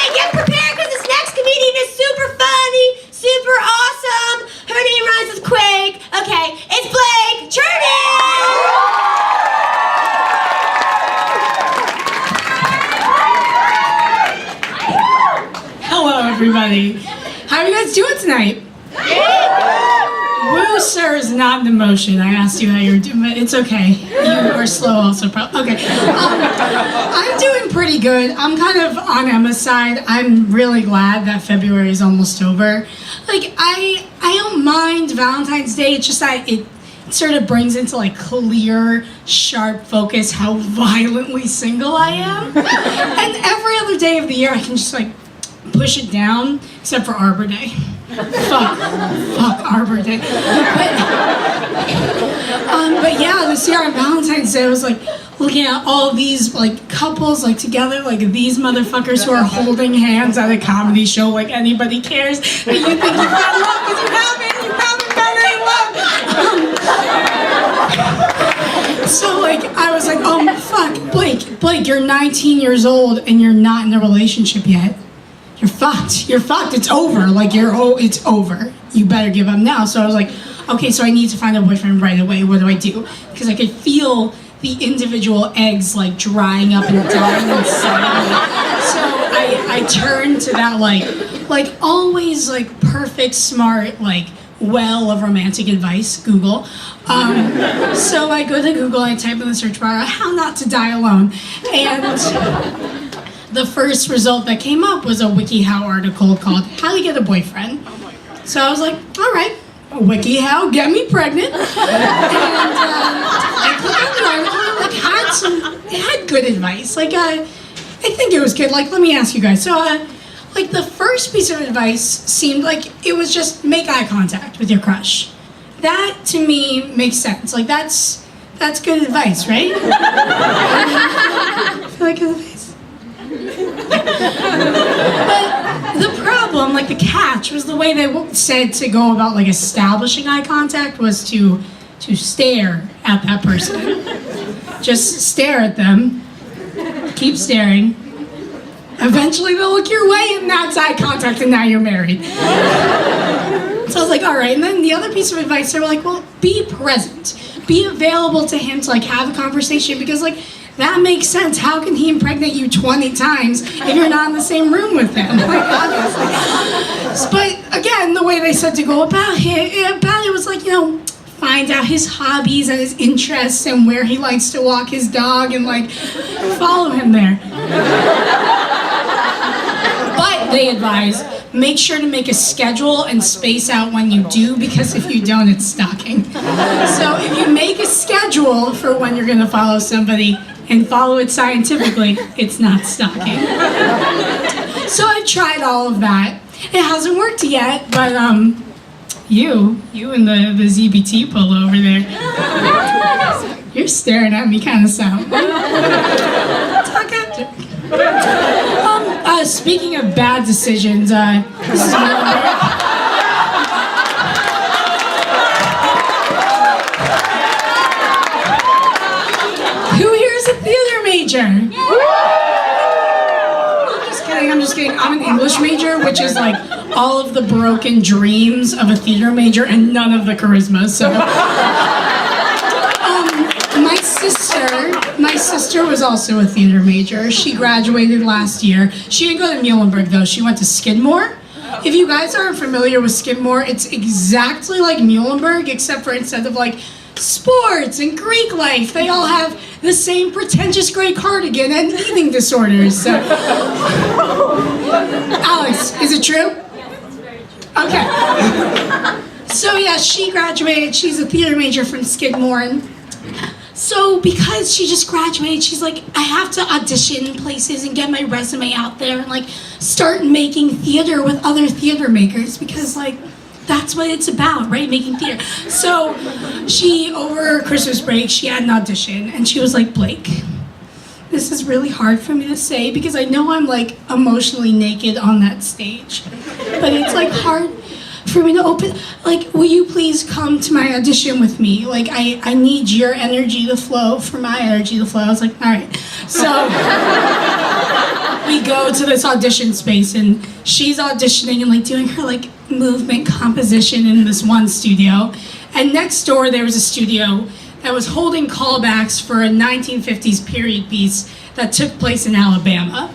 right, get prepared because this next comedian is super funny, super awesome. Her name rhymes with Quake. Okay, it's Blake Chernin! Hello, everybody. How are you guys doing tonight? Woo, sir, is not an emotion. I asked you how you were doing, but it's okay. You were slow also, okay. I'm doing pretty good. I'm kind of on Emma's side. I'm really glad that February is almost over. Like, I don't mind Valentine's Day. It's just that it sort of brings into like clear, sharp focus how violently single I am. And every other day of the year, I can just like push it down, except for Arbor Day. Fuck Arbor Day. But yeah, this year on Valentine's Day, I was like looking at all these like couples like together, like these motherfuckers who are holding hands at a comedy show like anybody cares. And you think you found love because you haven't found any love. So like, I was like, oh fuck, Blake, you're 19 years old and you're not in a relationship yet. You're fucked, it's over, like it's over. You better give up now. So I was like, okay, so I need to find a boyfriend right away. What do I do? Because I could feel the individual eggs like drying up and dying inside me. So I turned to that like always like perfect, smart, like well of romantic advice, Google. So I go to Google, I type in the search bar, how not to die alone. And the first result that came up was a WikiHow article called How to Get a Boyfriend. So I was like, all right, WikiHow, get me pregnant. And I clicked on the article, it had good advice. Like, I think it was good. Like, let me ask you guys. So, like, the first piece of advice seemed like it was just make eye contact with your crush. That, to me, makes sense. Like, that's good advice, right? I feel like good advice. But the problem, like the catch, was the way they said to go about like establishing eye contact was to stare at that person. Just stare at them. Keep staring. Eventually they'll look your way and that's eye contact and now you're married. So I was like, all right. And then the other piece of advice, they were like, well, be present. Be available to him to like have a conversation because like, that makes sense. How can he impregnate you 20 times if you're not in the same room with him? Like, obviously. But again, the way they said to go about it was like, you know, find out his hobbies and his interests and where he likes to walk his dog and like follow him there. But they advise, make sure to make a schedule and space out when you do, because if you don't, it's stalking. So if you make a schedule for when you're gonna follow somebody and follow it scientifically, it's not stalking. So I've tried all of that. It hasn't worked yet, but you in the ZBT polo over there, you're staring at me kind of so. Talk after. Speaking of bad decisions, this is my major. I'm just kidding. I'm an English major, which is like all of the broken dreams of a theater major and none of the charisma. So, my sister was also a theater major. She graduated last year. She didn't go to Muhlenberg though. She went to Skidmore. If you guys aren't familiar with Skidmore, it's exactly like Muhlenberg, except for instead of like sports and Greek life, they all have the same pretentious gray cardigan and eating disorders. So. Alex, is it true? Yes, it's very true. Okay. So yeah, she graduated. She's a theater major from Skidmore. And so because she just graduated, she's like, I have to audition places and get my resume out there and like start making theater with other theater makers because like, that's what it's about, right? Making theater. So she, over Christmas break, she had an audition and she was like, Blake, this is really hard for me to say because I know I'm like emotionally naked on that stage. But it's like hard for me to open, like, will you please come to my audition with me? Like, I need your energy to flow for my energy to flow. I was like, all right. So we go to this audition space, and she's auditioning and like doing her like movement composition in this one studio. And next door there was a studio that was holding callbacks for a 1950s period piece that took place in Alabama.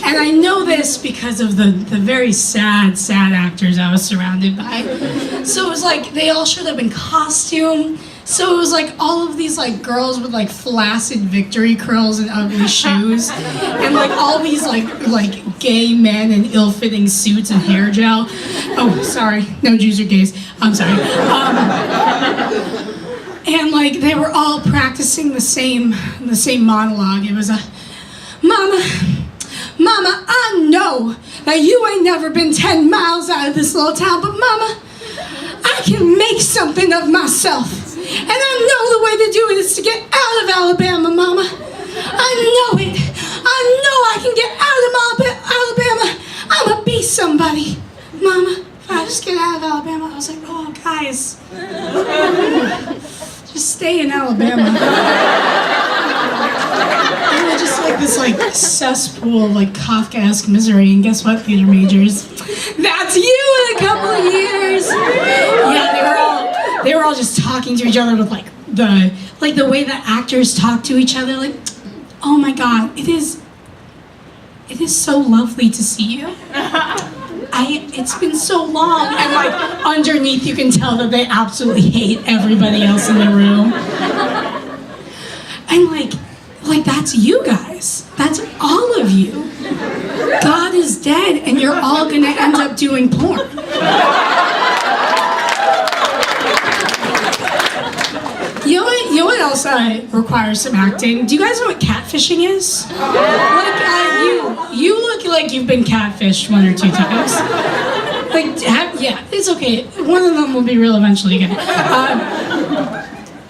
And I know this because of the very sad actors I was surrounded by. So it was like, they all showed up in costume. So it was like all of these like girls with like flaccid victory curls and ugly shoes. And like all these like gay men in ill-fitting suits and hair gel. Oh, sorry, no Jews or gays. I'm sorry. And like they were all practicing the same monologue. It was a, Mama, I know that you ain't never been 10 miles out of this little town, but Mama, I can make something of myself. And I know the way to do it is to get out of Alabama, Mama. I know it. I know I can get out of Alabama. I'm gonna be somebody. Mama, if I just get out of Alabama. I was like, oh, guys. Just stay in Alabama. And we're just like this like cesspool of like Kafkaesque misery. And guess what, theater majors? That's you in a couple of years. Yeah, they were all just talking to each other with like the way that actors talk to each other. Like, oh my God, it is so lovely to see you. It's been so long, and like underneath you can tell that they absolutely hate everybody else in the room. And like that's you guys. That's all of you. God is dead, and you're all gonna end up doing porn. You know what else requires some acting? Do you guys know what catfishing is? Like, you look like you've been catfished 1 or 2 times. Like, yeah, it's okay. One of them will be real eventually again.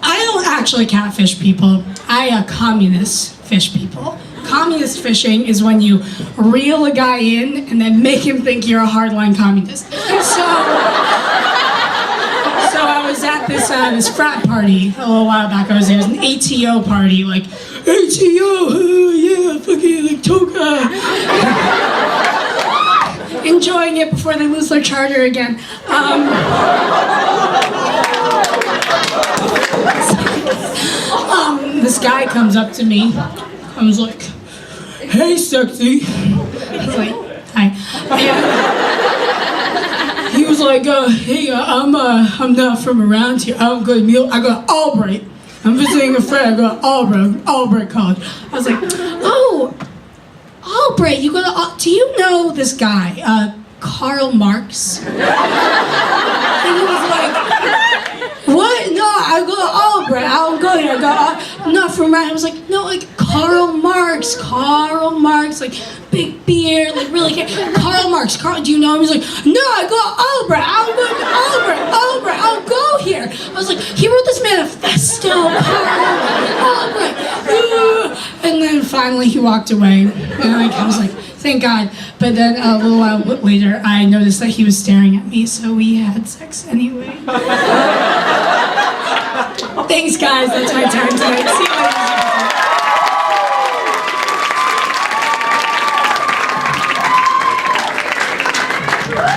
I don't actually catfish people. I communist fish people. Communist fishing is when you reel a guy in and then make him think you're a hardline communist. So I was at this frat party a little while back. It was an ATO party, like ATO, yeah, fucking like toga. Enjoying it before they lose their charter again. This guy comes up to me. I was like, "Hey, sexy." I was like, "Hi." He was like, "Hey, I'm not from around here. I don't go to I go to Albright. I'm visiting a friend. I go to Albright College." I was like, "Oh, Albright, you go to? Do you know this guy, Karl Marx?" And he was like, "What? No, I go to Albright. I don't go here. I'm not from around." I was like, "No, like Karl Marx, like big beard, like really. Karl Marx. Do you know him?" He's like, "No, I go to Albright. I don't go to Albright. I don't go here." I was like, "He wrote this manifesto, Albright." And then finally he walked away, and like I was like, "Thank God." But then a little while later, I noticed that he was staring at me, so we had sex anyway. Thanks, guys. That's my time tonight. See you later.